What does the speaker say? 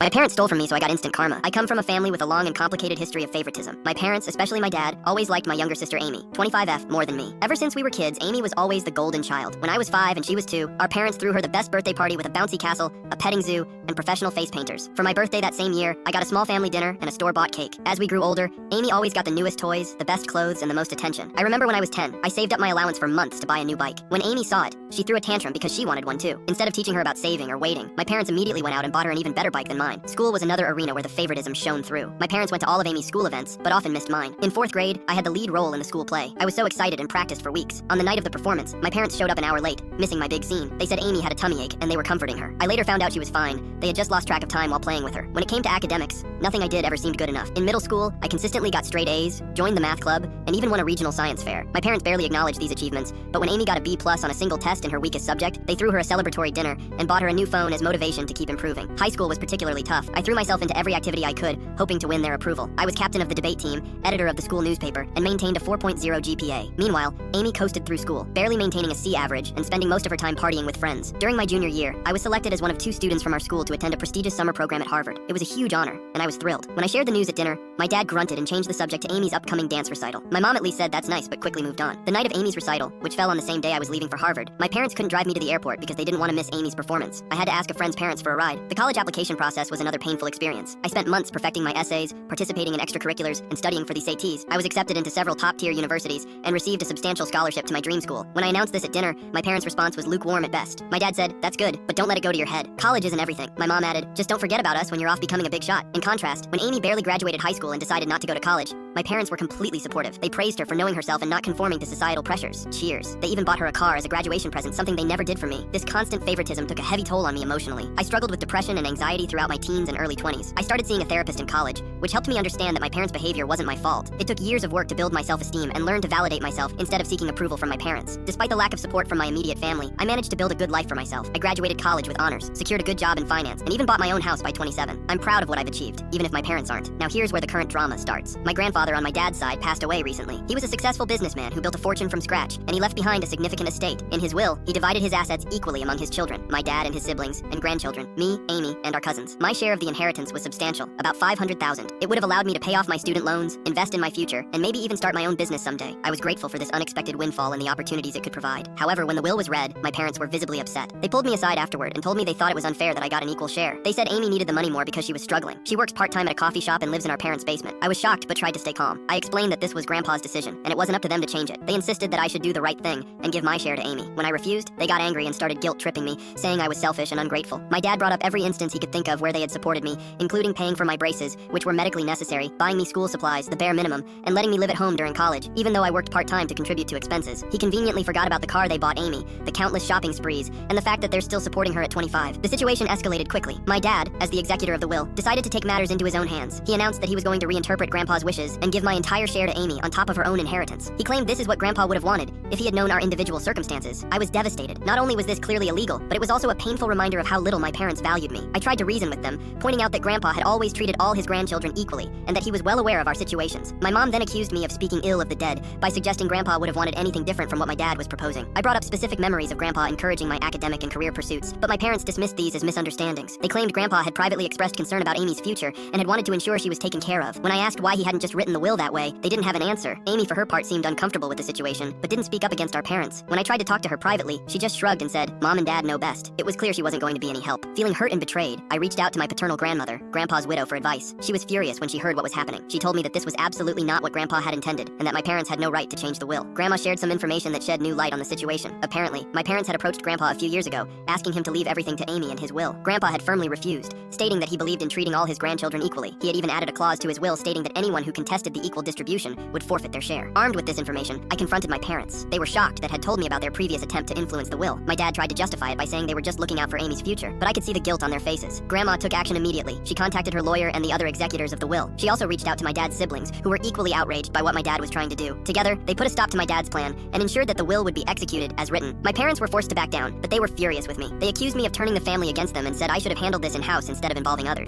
My parents stole from me, so I got instant karma. I come from a family with a long and complicated history of favoritism. My parents, especially my dad, always liked my younger sister Amy, 25F, more than me. Ever since we were kids, Amy was always the golden child. When I was 5 and she was 2, our parents threw her the best birthday party with a bouncy castle, a petting zoo, and professional face painters. For my birthday that same year, I got a small family dinner and a store-bought cake. As we grew older, Amy always got the newest toys, the best clothes, and the most attention. I remember when I was 10, I saved up my allowance for months to buy a new bike. When Amy saw it, she threw a tantrum because she wanted one too. Instead of teaching her about saving or waiting, my parents immediately went out and bought her an even better bike than mine. School was another arena where the favoritism shone through. My parents went to all of Amy's school events, but often missed mine. In 4th grade, I had the lead role in the school play. I was so excited and practiced for weeks. On the night of the performance, my parents showed up an hour late, missing my big scene. They said Amy had a tummy ache, and they were comforting her. I later found out she was fine. They had just lost track of time while playing with her. When it came to academics, nothing I did ever seemed good enough. In middle school, I consistently got straight A's, joined the math club, and even won a regional science fair. My parents barely acknowledged these achievements, but when Amy got a B+ on a single test in her weakest subject, they threw her a celebratory dinner and bought her a new phone as motivation to keep improving. High school was particularly tough. I threw myself into every activity I could, hoping to win their approval. I was captain of the debate team, editor of the school newspaper, and maintained a 4.0 GPA. Meanwhile, Amy coasted through school, barely maintaining a C average and spending most of her time partying with friends. During my junior year, I was selected as one of 2 students from our school to attend a prestigious summer program at Harvard. It was a huge honor, and I was thrilled. When I shared the news at dinner, my dad grunted and changed the subject to Amy's upcoming dance recital. My mom at least said that's nice, but quickly moved on. The night of Amy's recital, which fell on the same day I was leaving for Harvard, my parents couldn't drive me to the airport because they didn't want to miss Amy's performance. I had to ask a friend's parents for a ride. The college application process was another painful experience. I spent months perfecting my essays, participating in extracurriculars, and studying for the SATs. I was accepted into several top-tier universities and received a substantial scholarship to my dream school. When I announced this at dinner, my parents' response was lukewarm at best. My dad said, "That's good, but don't let it go to your head. College isn't everything." My mom added, "Just don't forget about us when you're off becoming a big shot." In contrast, when Amy barely graduated high school and decided not to go to college, my parents were completely supportive. They praised her for knowing herself and not conforming to societal pressures. Cheers. They even bought her a car as a graduation present, something they never did for me. This constant favoritism took a heavy toll on me emotionally. I struggled with depression and anxiety throughout my teens and early 20s. I started seeing a therapist in college, which helped me understand that my parents' behavior wasn't my fault. It took years of work to build my self-esteem and learn to validate myself instead of seeking approval from my parents. Despite the lack of support from my immediate family, I managed to build a good life for myself. I graduated college with honors, secured a good job in finance, and even bought my own house by 27. I'm proud of what I've achieved, even if my parents aren't. Now here's where the current drama starts. My grandfather on my dad's side passed away recently. He was a successful businessman who built a fortune from scratch, and he left behind a significant estate. In his will, he divided his assets equally among his children, my dad and his siblings, and grandchildren, me, Amy, and our cousins. My share of the inheritance was substantial, about $500,000. It would have allowed me to pay off my student loans, invest in my future, and maybe even start my own business someday. I was grateful for this unexpected windfall and the opportunities it could provide. However, when the will was read, my parents were visibly upset. They pulled me aside afterward and told me they thought it was unfair that I got an equal share. They said Amy needed the money more because she was struggling. She works part-time at a coffee shop and lives in our parents' basement. I was shocked but tried to stay calm. I explained that this was Grandpa's decision, and it wasn't up to them to change it. They insisted that I should do the right thing and give my share to Amy. When I refused, they got angry and started guilt-tripping me, saying I was selfish and ungrateful. My dad brought up every instance he could think of where they had supported me, including paying for my braces, which were medically necessary, buying me school supplies, the bare minimum, and letting me live at home during college, even though I worked part-time to contribute to expenses. He conveniently forgot about the car they bought Amy, the countless shopping sprees, and the fact that they're still supporting her at 25. The situation escalated quickly. My dad, as the executor of the will, decided to take matters into his own hands. He announced that he was going to reinterpret Grandpa's wishes and give my entire share to Amy on top of her own inheritance. He claimed this is what Grandpa would have wanted if he had known our individual circumstances. I was devastated. Not only was this clearly illegal, but it was also a painful reminder of how little my parents valued me. I tried to reason with them, pointing out that Grandpa had always treated all his grandchildren equally, and that he was well aware of our situations. My mom then accused me of speaking ill of the dead by suggesting Grandpa would have wanted anything different from what my dad was proposing. I brought up specific memories of Grandpa encouraging my academic and career pursuits, but my parents dismissed these as misunderstandings. They claimed Grandpa had privately expressed concern about Amy's future and had wanted to ensure she was taken care of. When I asked why he hadn't just written the will that way, they didn't have an answer. Amy, for her part, seemed uncomfortable with the situation, but didn't speak up against our parents. When I tried to talk to her privately, she just shrugged and said, "Mom and Dad know best." It was clear she wasn't going to be any help. Feeling hurt and betrayed, I reached out to my paternal grandmother, Grandpa's widow, for advice. She was furious when she heard what was happening. She told me that this was absolutely not what Grandpa had intended, and that my parents had no right to change the will. Grandma shared some information that shed new light on the situation. Apparently, my parents had approached Grandpa a few years ago, asking him to leave everything to Amy in his will. Grandpa had firmly refused, stating that he believed in treating all his grandchildren equally. He had even added a clause to his will stating that anyone who contested the equal distribution would forfeit their share. Armed with this information, I confronted my parents. They were shocked that had told me about their previous attempt to influence the will. My dad tried to justify it by saying they were just looking out for Amy's future, but I could see the guilt on their faces. Grandma took action immediately. She contacted her lawyer and the other executors of the will. She also reached out to my dad's siblings, who were equally outraged by what my dad was trying to do. Together, they put a stop to my dad's plan and ensured that the will would be executed as written. My parents were forced to back down, but they were furious with me. They accused me of turning the family against them and said I should have handled this in-house instead of involving others.